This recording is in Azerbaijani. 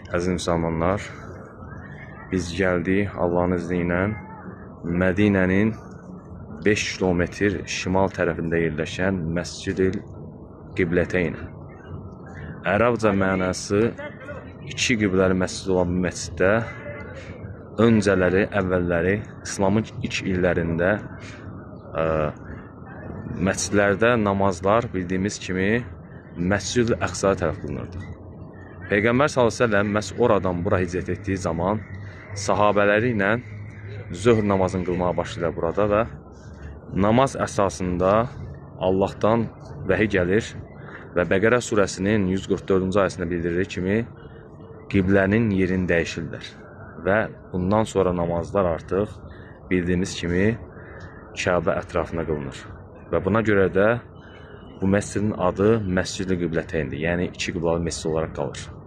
Əziz müsəlmanlar, biz gəldik Allahın izni ilə Mədinənin 5 kilometr şimal tərəfində yerləşən Məscid-i Qiblətəyn. Ərəbcə mənası iki qibləli məscid olan bu məsciddə öncələri, əvvəlləri İslamın ilk illərində məscidlərdə namazlar bildiyimiz kimi Məscid-i Əqsaya tərəf qılınırdı. Peyğəmbər s.ə.v məhz oradan bura hicrət etdiyi zaman sahabələri ilə zöhr namazını qılmağa başlayırlar burada və namaz əsasında Allahdan vəhiy gəlir və Bəqərə surəsinin 144-cü ayəsində bildirir kimi qiblənin yerini dəyişirlər və bundan sonra namazlar artıq bildiyimiz kimi Kəbə ətrafına qılınır və buna görə də bu məscidin adı Məscid-i Qiblətəyndir, yəni iki qibləli məscid olaraq qalır.